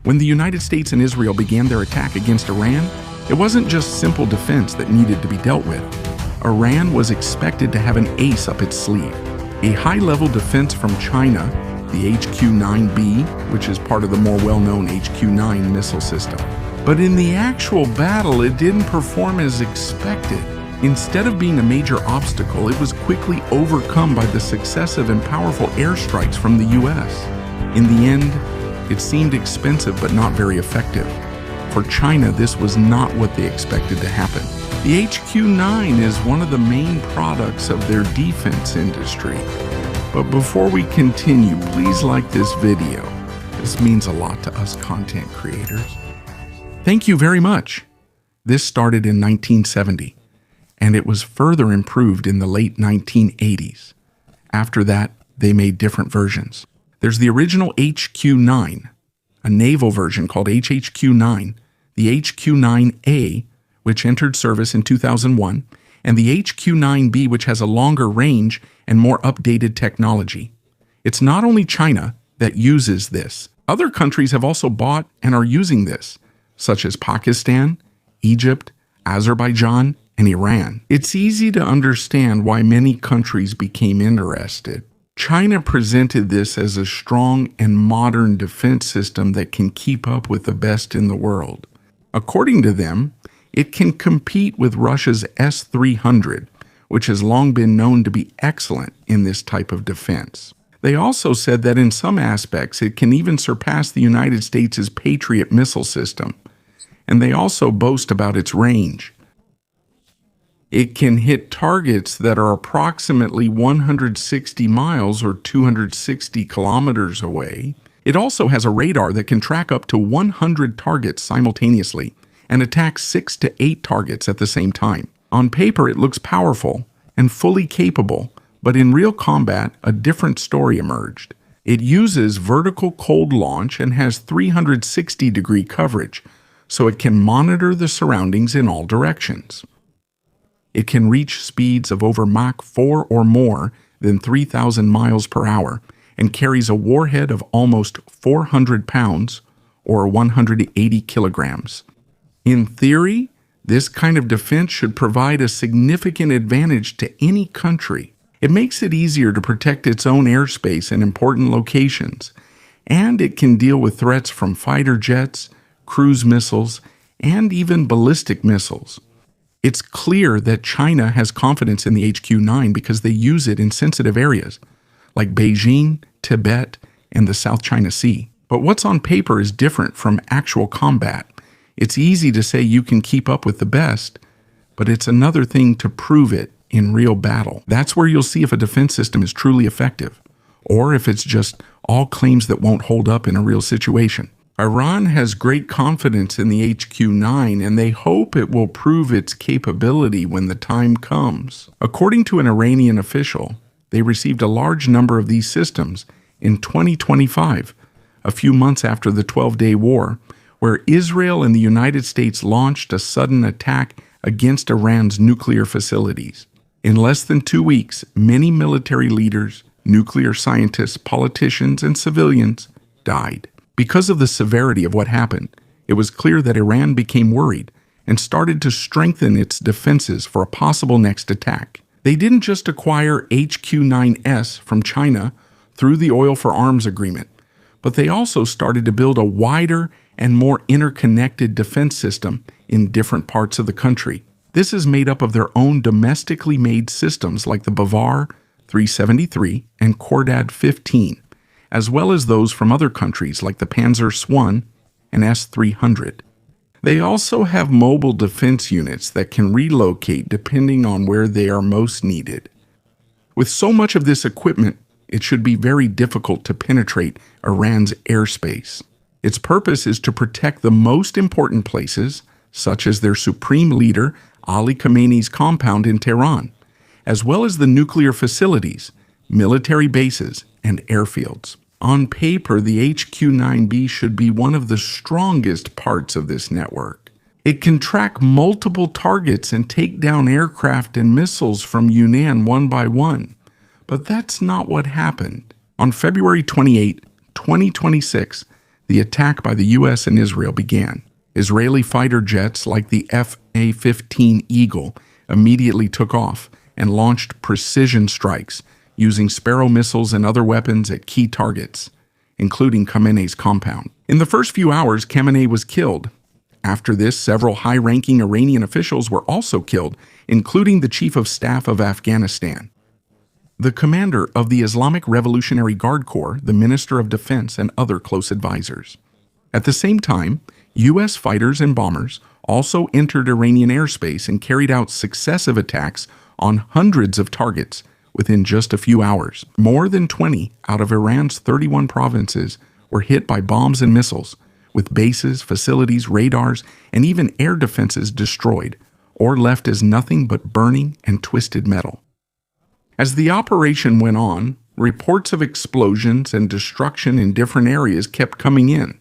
When the United States and Israel began their attack against Iran, it wasn't just simple defense that needed to be dealt with. Iran was expected to have an ace up its sleeve, a high-level defense from China, the HQ-9B, which is part of the more well-known HQ-9 missile system. But in the actual battle, it didn't perform as expected. Instead of being a major obstacle, it was quickly overcome by the successive and powerful airstrikes from the US. In the end, it seemed expensive but not very effective. For China, this was not what they expected to happen. The HQ-9 is one of the main products of their defense industry. But before we continue, please like this video. This means a lot to us content creators. Thank you very much. This started in 1970, and it was further improved in the late 1980s. After that, they made different versions. There's the original HQ-9, a naval version called HHQ-9, the HQ-9A, which entered service in 2001, and the HQ-9B, which has a longer range and more updated technology. It's not only China that uses this. Other countries have also bought and are using this, such as Pakistan, Egypt, Azerbaijan, and Iran. It's easy to understand why many countries became interested. China presented this as a strong and modern defense system that can keep up with the best in the world. According to them, it can compete with Russia's S-300, which has long been known to be excellent in this type of defense. They also said that in some aspects it can even surpass the United States' Patriot missile system, and they also boast about its range. It can hit targets that are approximately 160 miles or 260 kilometers away. It also has a radar that can track up to 100 targets simultaneously and attack 6 to 8 targets at the same time. On paper, it looks powerful and fully capable, but in real combat, a different story emerged. It uses vertical cold launch and has 360-degree coverage, so it can monitor the surroundings in all directions. It can reach speeds of over Mach 4 or more than 3,000 miles per hour and carries a warhead of almost 400 pounds or 180 kilograms. In theory, this kind of defense should provide a significant advantage to any country. It makes it easier to protect its own airspace in important locations, and it can deal with threats from fighter jets, cruise missiles, and even ballistic missiles. It's clear that China has confidence in the HQ-9 because they use it in sensitive areas, like Beijing, Tibet, and the South China Sea. But what's on paper is different from actual combat. It's easy to say you can keep up with the best, but it's another thing to prove it in real battle. That's where you'll see if a defense system is truly effective, or if it's just all claims that won't hold up in a real situation. Iran has great confidence in the HQ-9, and they hope it will prove its capability when the time comes. According to an Iranian official, they received a large number of these systems in 2025, a few months after the 12-day war, where Israel and the United States launched a sudden attack against Iran's nuclear facilities. In less than 2 weeks, many military leaders, nuclear scientists, politicians, and civilians died. Because of the severity of what happened, it was clear that Iran became worried and started to strengthen its defenses for a possible next attack. They didn't just acquire HQ-9S from China through the Oil for Arms agreement, but they also started to build a wider and more interconnected defense system in different parts of the country. This is made up of their own domestically made systems like the Bavar 373 and Khordad 15, as well as those from other countries like the Panzer Swan and S-300. They also have mobile defense units that can relocate depending on where they are most needed. With so much of this equipment, it should be very difficult to penetrate Iran's airspace. Its purpose is to protect the most important places, such as their supreme leader Ali Khamenei's compound in Tehran, as well as the nuclear facilities, military bases, and airfields. On paper, the HQ-9B should be one of the strongest parts of this network. It can track multiple targets and take down aircraft and missiles from Yunnan one by one. But that's not what happened. On February 28, 2026, the attack by the U.S. and Israel began. Israeli fighter jets like the F-A-15 Eagle immediately took off and launched precision strikes using Sparrow missiles and other weapons at key targets, including Khamenei's compound. In the first few hours, Khamenei was killed. After this, several high-ranking Iranian officials were also killed, including the Chief of Staff of Afghanistan, the commander of the Islamic Revolutionary Guard Corps, the Minister of Defense, and other close advisors. At the same time, U.S. fighters and bombers also entered Iranian airspace and carried out successive attacks on hundreds of targets within just a few hours. More than 20 out of Iran's 31 provinces were hit by bombs and missiles, with bases, facilities, radars, and even air defenses destroyed or left as nothing but burning and twisted metal. As the operation went on, reports of explosions and destruction in different areas kept coming in,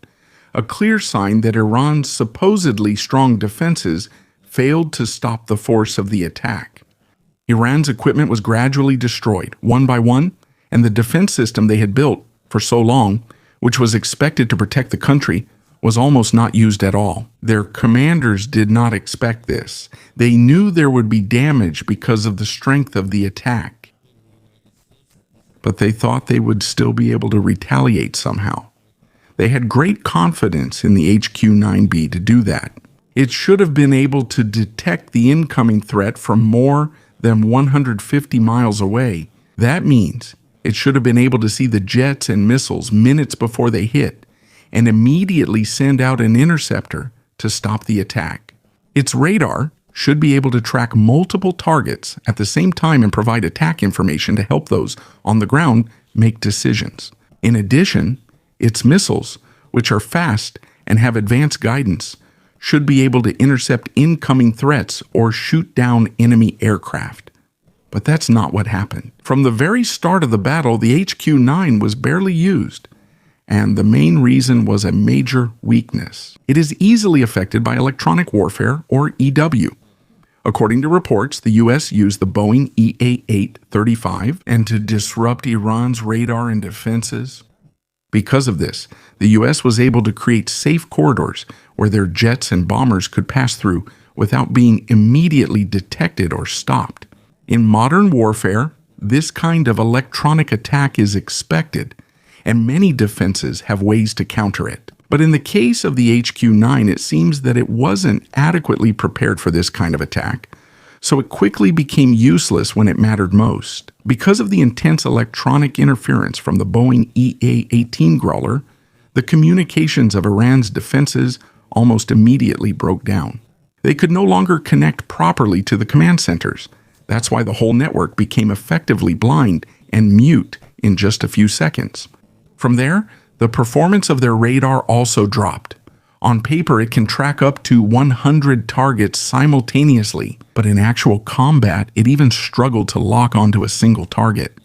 a clear sign that Iran's supposedly strong defenses failed to stop the force of the attack. Iran's equipment was gradually destroyed, one by one, and the defense system they had built for so long, which was expected to protect the country, was almost not used at all. Their commanders did not expect this. They knew there would be damage because of the strength of the attack, but they thought they would still be able to retaliate somehow. They had great confidence in the HQ-9B to do that. It should have been able to detect the incoming threat from more than 150 miles away. That means it should have been able to see the jets and missiles minutes before they hit and immediately send out an interceptor to stop the attack. Its radar should be able to track multiple targets at the same time and provide attack information to help those on the ground make decisions. In addition, its missiles, which are fast and have advanced guidance, should be able to intercept incoming threats or shoot down enemy aircraft. But that's not what happened. From the very start of the battle, the HQ-9 was barely used, and the main reason was a major weakness. It is easily affected by electronic warfare, or EW. According to reports, the U.S. used the Boeing EA-835 and to disrupt Iran's radar and defenses. Because of this, the U.S. was able to create safe corridors where their jets and bombers could pass through without being immediately detected or stopped. In modern warfare, this kind of electronic attack is expected, and many defenses have ways to counter it. But in the case of the HQ-9, it seems that it wasn't adequately prepared for this kind of attack, so it quickly became useless when it mattered most. Because of the intense electronic interference from the Boeing EA-18 Growler, the communications of Iran's defenses almost immediately broke down. They could no longer connect properly to the command centers. That's why the whole network became effectively blind and mute in just a few seconds. From there, the performance of their radar also dropped. On paper, it can track up to 100 targets simultaneously, but in actual combat, it even struggled to lock onto a single target.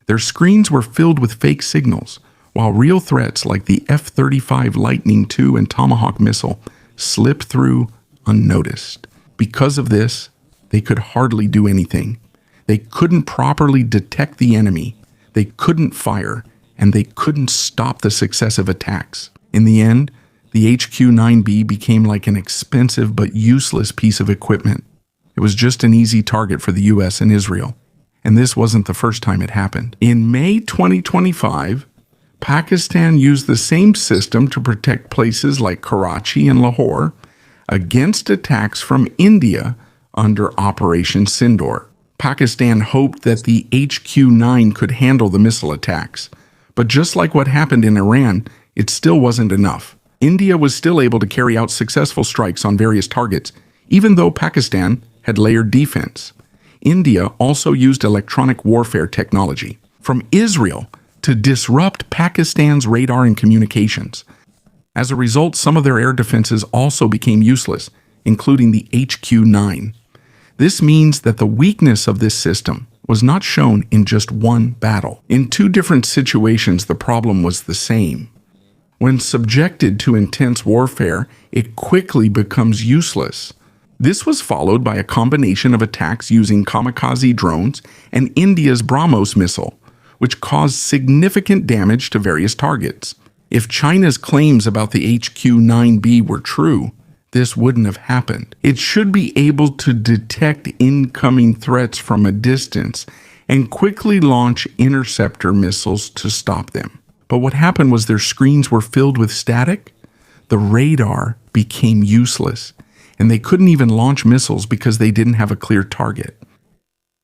Their screens were filled with fake signals, while real threats like the F-35 Lightning II and Tomahawk missile slipped through unnoticed. Because of this, they could hardly do anything. They couldn't properly detect the enemy, they couldn't fire, and they couldn't stop the successive attacks. In the end, the HQ-9B became like an expensive but useless piece of equipment. It was just an easy target for the US and Israel. And this wasn't the first time it happened. In May 2025, Pakistan used the same system to protect places like Karachi and Lahore against attacks from India under Operation Sindoor. Pakistan hoped that the HQ-9 could handle the missile attacks. But just like what happened in Iran, it still wasn't enough. India was still able to carry out successful strikes on various targets, even though Pakistan had layered defense. India also used electronic warfare technology from Israel to disrupt Pakistan's radar and communications. As a result, some of their air defenses also became useless, including the HQ-9. This means that the weakness of this system was not shown in just one battle. In two different situations, the problem was the same. When subjected to intense warfare, it quickly becomes useless. This was followed by a combination of attacks using kamikaze drones and India's BrahMos missile, which caused significant damage to various targets. If China's claims about the HQ-9B were true, this wouldn't have happened. It should be able to detect incoming threats from a distance and quickly launch interceptor missiles to stop them. But what happened was their screens were filled with static. The radar became useless, and they couldn't even launch missiles because they didn't have a clear target.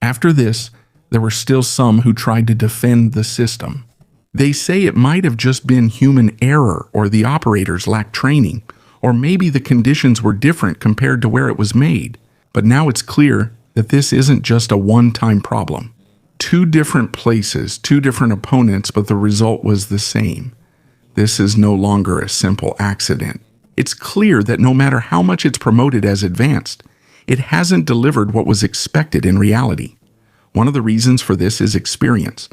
After this, there were still some who tried to defend the system. They say it might have just been human error, or the operators lacked training, or maybe the conditions were different compared to where it was made. But now it's clear that this isn't just a one-time problem. Two different places, two different opponents, but the result was the same. This is no longer a simple accident. It's clear that no matter how much it's promoted as advanced, it hasn't delivered what was expected in reality. One of the reasons for this is experience.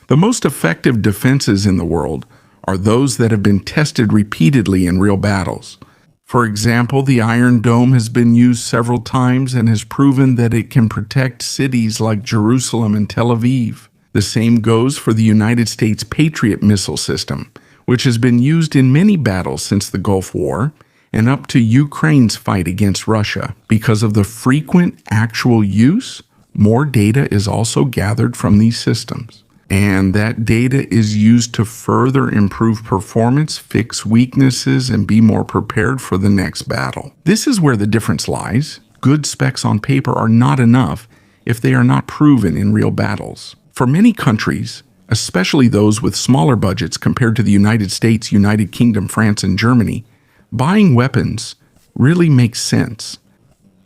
The most effective defenses in the world are those that have been tested repeatedly in real battles. For example, the Iron Dome has been used several times and has proven that it can protect cities like Jerusalem and Tel Aviv. The same goes for the United States Patriot missile system, which has been used in many battles since the Gulf War and up to Ukraine's fight against Russia. Because of the frequent actual use, more data is also gathered from these systems. And that data is used to further improve performance, fix weaknesses, and be more prepared for the next battle. This is where the difference lies. Good specs on paper are not enough if they are not proven in real battles. For many countries, especially those with smaller budgets compared to the United States, United Kingdom, France, and Germany, buying weapons really makes sense.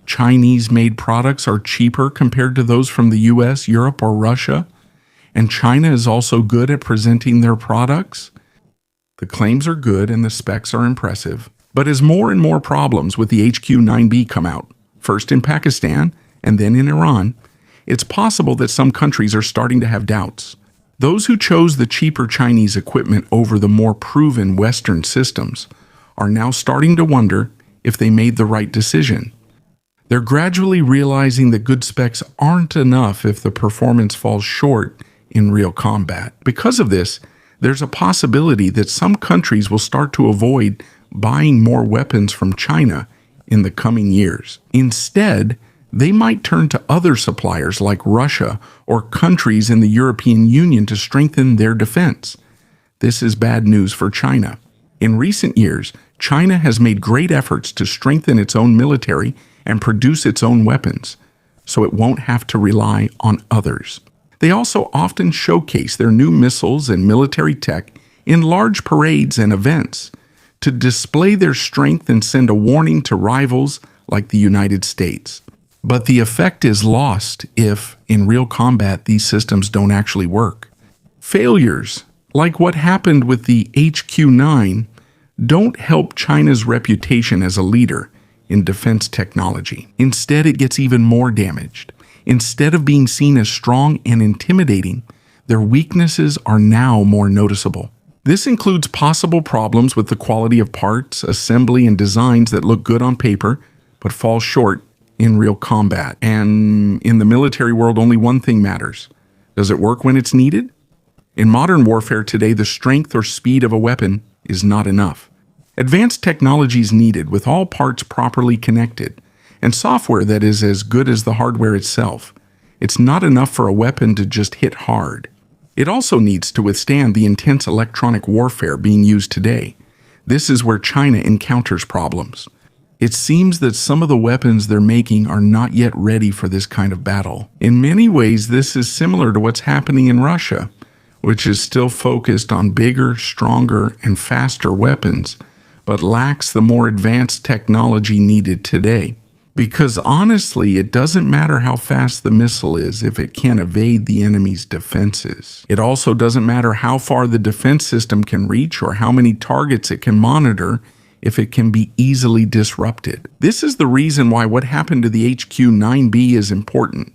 Chinese-made products are cheaper compared to those from the US, Europe, or Russia. And China is also good at presenting their products. The claims are good and the specs are impressive. But as more and more problems with the HQ-9B come out, first in Pakistan and then in Iran, it's possible that some countries are starting to have doubts. Those who chose the cheaper Chinese equipment over the more proven Western systems are now starting to wonder if they made the right decision. They're gradually realizing that good specs aren't enough if the performance falls short in real combat. Because of this, there's a possibility that some countries will start to avoid buying more weapons from China in the coming years. Instead, they might turn to other suppliers like Russia or countries in the European Union to strengthen their defense. This is bad news for China. In recent years, China has made great efforts to strengthen its own military and produce its own weapons, so it won't have to rely on others. They also often showcase their new missiles and military tech in large parades and events to display their strength and send a warning to rivals like the United States. But the effect is lost if, in real combat, these systems don't actually work. Failures, like what happened with the HQ-9, don't help China's reputation as a leader in defense technology. Instead, it gets even more damaged. Instead of being seen as strong and intimidating, their weaknesses are now more noticeable. This includes possible problems with the quality of parts, assembly, and designs that look good on paper, but fall short in real combat. And in the military world, only one thing matters. Does it work when it's needed? In modern warfare today, the strength or speed of a weapon is not enough. Advanced technology is needed with all parts properly connected, and software that is as good as the hardware itself. It's not enough for a weapon to just hit hard. It also needs to withstand the intense electronic warfare being used today. This is where China encounters problems. It seems that some of the weapons they're making are not yet ready for this kind of battle. In many ways, this is similar to what's happening in Russia, which is still focused on bigger, stronger, and faster weapons, but lacks the more advanced technology needed today. Because honestly, it doesn't matter how fast the missile is if it can't evade the enemy's defenses. It also doesn't matter how far the defense system can reach or how many targets it can monitor if it can be easily disrupted. This is the reason why what happened to the HQ-9B is important.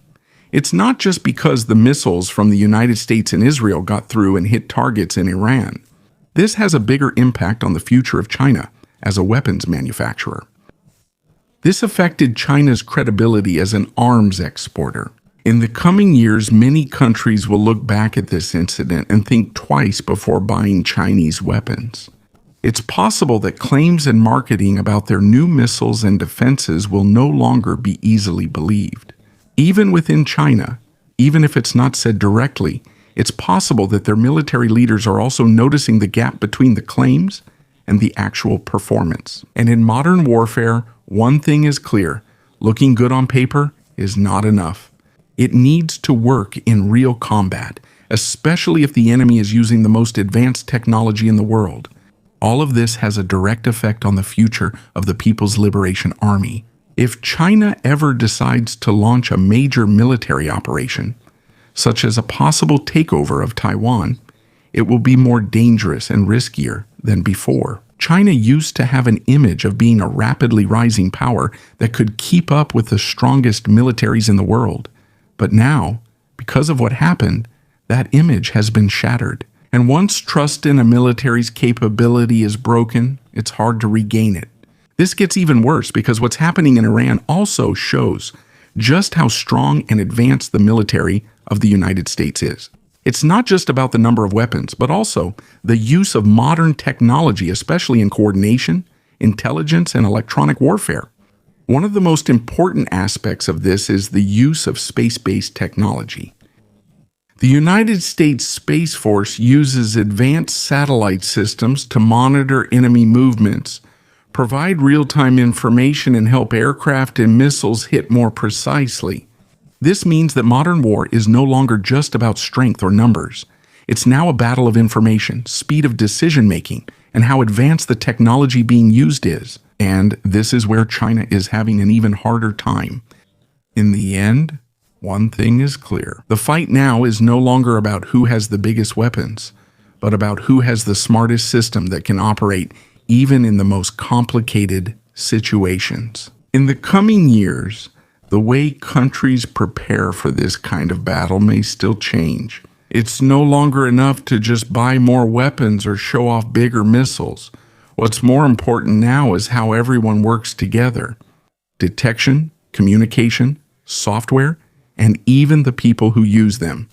It's not just because the missiles from the United States and Israel got through and hit targets in Iran. This has a bigger impact on the future of China as a weapons manufacturer. This affected China's credibility as an arms exporter. In the coming years, many countries will look back at this incident and think twice before buying Chinese weapons. It's possible that claims and marketing about their new missiles and defenses will no longer be easily believed. Even within China, even if it's not said directly, it's possible that their military leaders are also noticing the gap between the claims and the actual performance. And in modern warfare, one thing is clear: looking good on paper is not enough. It needs to work in real combat, especially if the enemy is using the most advanced technology in the world. All of this has a direct effect on the future of the People's Liberation Army. If China ever decides to launch a major military operation, such as a possible takeover of Taiwan, it will be more dangerous and riskier than before. China used to have an image of being a rapidly rising power that could keep up with the strongest militaries in the world. But now, because of what happened, that image has been shattered. And once trust in a military's capability is broken, it's hard to regain it. This gets even worse because what's happening in Iran also shows just how strong and advanced the military of the United States is. It's not just about the number of weapons, but also the use of modern technology, especially in coordination, intelligence, and electronic warfare. One of the most important aspects of this is the use of space-based technology. The United States Space Force uses advanced satellite systems to monitor enemy movements, provide real-time information, and help aircraft and missiles hit more precisely. This means that modern war is no longer just about strength or numbers. It's now a battle of information, speed of decision-making, and how advanced the technology being used is. And this is where China is having an even harder time. In the end, one thing is clear. The fight now is no longer about who has the biggest weapons, but about who has the smartest system that can operate even in the most complicated situations. In the coming years, the way countries prepare for this kind of battle may still change. It's no longer enough to just buy more weapons or show off bigger missiles. What's more important now is how everyone works together. Detection, communication, software, and even the people who use them.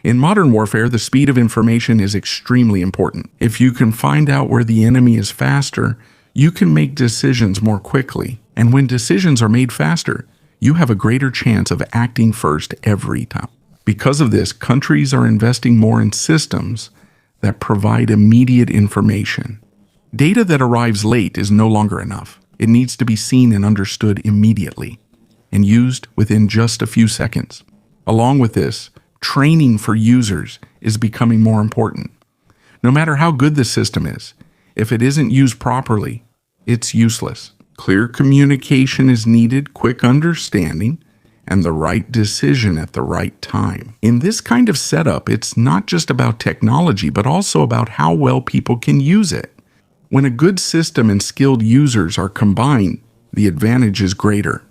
In modern warfare, the speed of information is extremely important. If you can find out where the enemy is faster, you can make decisions more quickly. And when decisions are made faster, you have a greater chance of acting first every time. Because of this, countries are investing more in systems that provide immediate information. Data that arrives late is no longer enough. It needs to be seen and understood immediately and used within just a few seconds. Along with this, training for users is becoming more important. No matter how good the system is, if it isn't used properly, it's useless. Clear communication is needed, quick understanding, and the right decision at the right time. In this kind of setup, it's not just about technology, but also about how well people can use it. When a good system and skilled users are combined, the advantage is greater.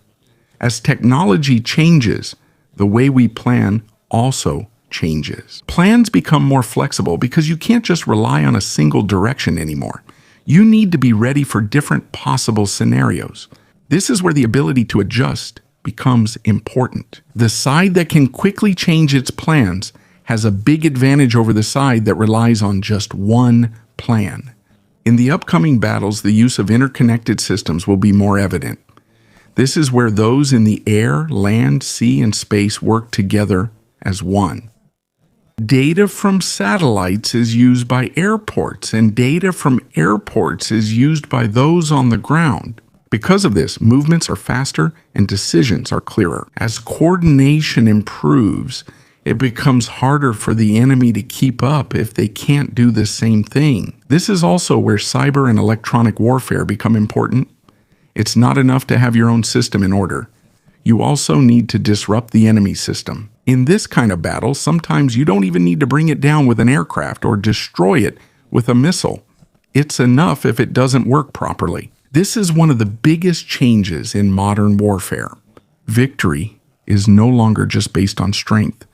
As technology changes, the way we plan also changes. Plans become more flexible because you can't just rely on a single direction anymore. You need to be ready for different possible scenarios. This is where the ability to adjust becomes important. The side that can quickly change its plans has a big advantage over the side that relies on just one plan. In the upcoming battles, the use of interconnected systems will be more evident. This is where those in the air, land, sea, and space work together as one. Data from satellites is used by airports, and data from airports is used by those on the ground. Because of this, movements are faster and decisions are clearer. As coordination improves, it becomes harder for the enemy to keep up if they can't do the same thing. This is also where cyber and electronic warfare become important. It's not enough to have your own system in order. You also need to disrupt the enemy system. In this kind of battle, sometimes you don't even need to bring it down with an aircraft or destroy it with a missile. It's enough if it doesn't work properly. This is one of the biggest changes in modern warfare. Victory is no longer just based on strength,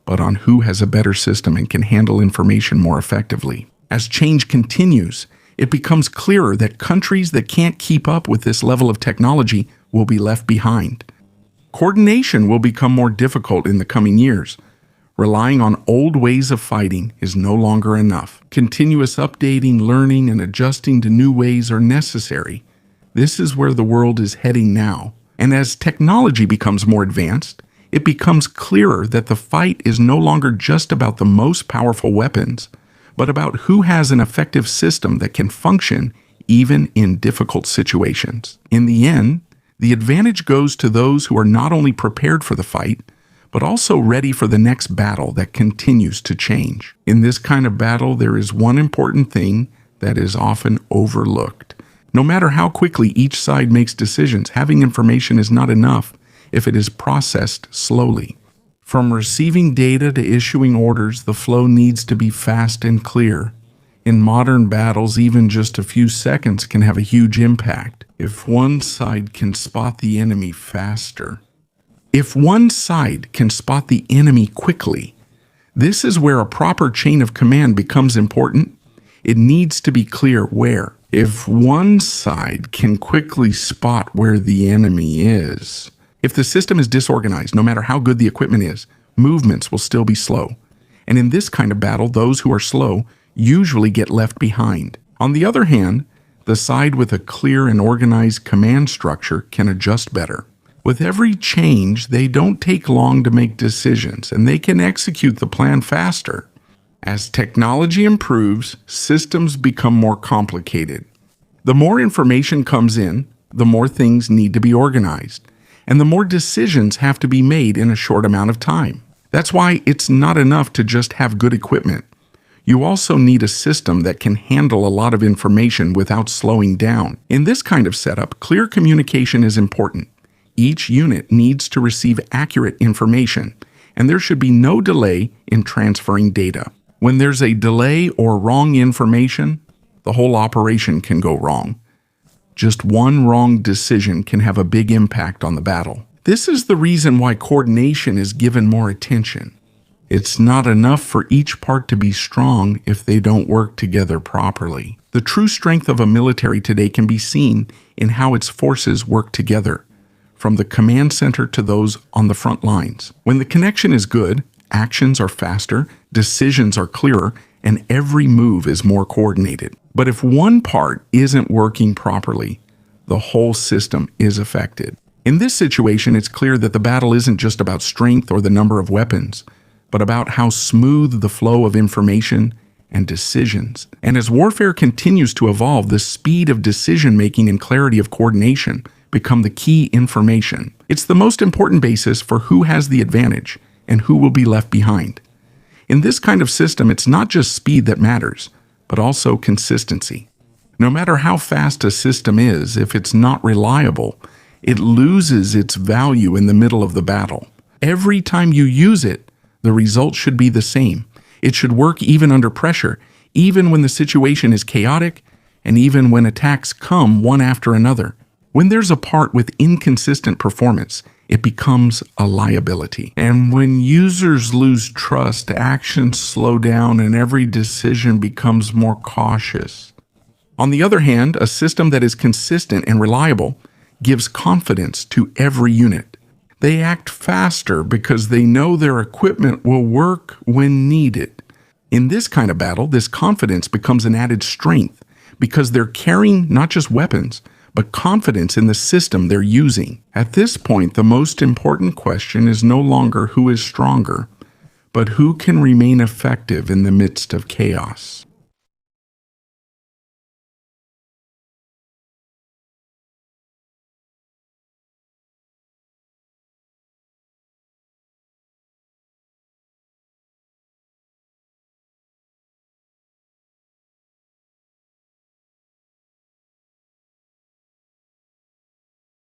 but on who has a better system and can handle information more effectively. As change continues, it becomes clearer that countries that can't keep up with this level of technology will be left behind. Coordination will become more difficult in the coming years. Relying on old ways of fighting is no longer enough. Continuous updating, learning, and adjusting to new ways are necessary. This is where the world is heading now. And as technology becomes more advanced, it becomes clearer that the fight is no longer just about the most powerful weapons, but about who has an effective system that can function even in difficult situations. In the end, the advantage goes to those who are not only prepared for the fight, but also ready for the next battle that continues to change. In this kind of battle, there is one important thing that is often overlooked. No matter how quickly each side makes decisions, having information is not enough if it is processed slowly. From receiving data to issuing orders, the flow needs to be fast and clear. In modern battles, even just a few seconds can have a huge impact. If one side can spot the enemy quickly, this is where a proper chain of command becomes important. It needs to be clear where. If one side can quickly spot where the enemy is, if the system is disorganized, no matter how good the equipment is, movements will still be slow. And in this kind of battle, those who are slow usually get left behind. On the other hand, the side with a clear and organized command structure can adjust better. With every change, they don't take long to make decisions, and they can execute the plan faster. As technology improves, systems become more complicated. The more information comes in, the more things need to be organized, and the more decisions have to be made in a short amount of time. That's why it's not enough to just have good equipment. You also need a system that can handle a lot of information without slowing down. In this kind of setup, clear communication is important. Each unit needs to receive accurate information, and there should be no delay in transferring data. When there's a delay or wrong information, the whole operation can go wrong. Just one wrong decision can have a big impact on the battle. This is the reason why coordination is given more attention. It's not enough for each part to be strong if they don't work together properly. The true strength of a military today can be seen in how its forces work together, from the command center to those on the front lines. When the connection is good, actions are faster, decisions are clearer, and every move is more coordinated. But if one part isn't working properly, the whole system is affected. In this situation, it's clear that the battle isn't just about strength or the number of weapons, but about how smooth the flow of information and decisions. And as warfare continues to evolve, the speed of decision-making and clarity of coordination become the key information. It's the most important basis for who has the advantage and who will be left behind. In this kind of system, it's not just speed that matters, but also consistency. No matter how fast a system is, if it's not reliable, it loses its value in the middle of the battle. Every time you use it, the result should be the same. It should work even under pressure, even when the situation is chaotic, and even when attacks come one after another. When there's a part with inconsistent performance, it becomes a liability. And when users lose trust, actions slow down and every decision becomes more cautious. On the other hand, a system that is consistent and reliable gives confidence to every unit. They act faster because they know their equipment will work when needed. In this kind of battle, this confidence becomes an added strength because they're carrying not just weapons, but confidence in the system they're using. At this point, the most important question is no longer who is stronger, but who can remain effective in the midst of chaos.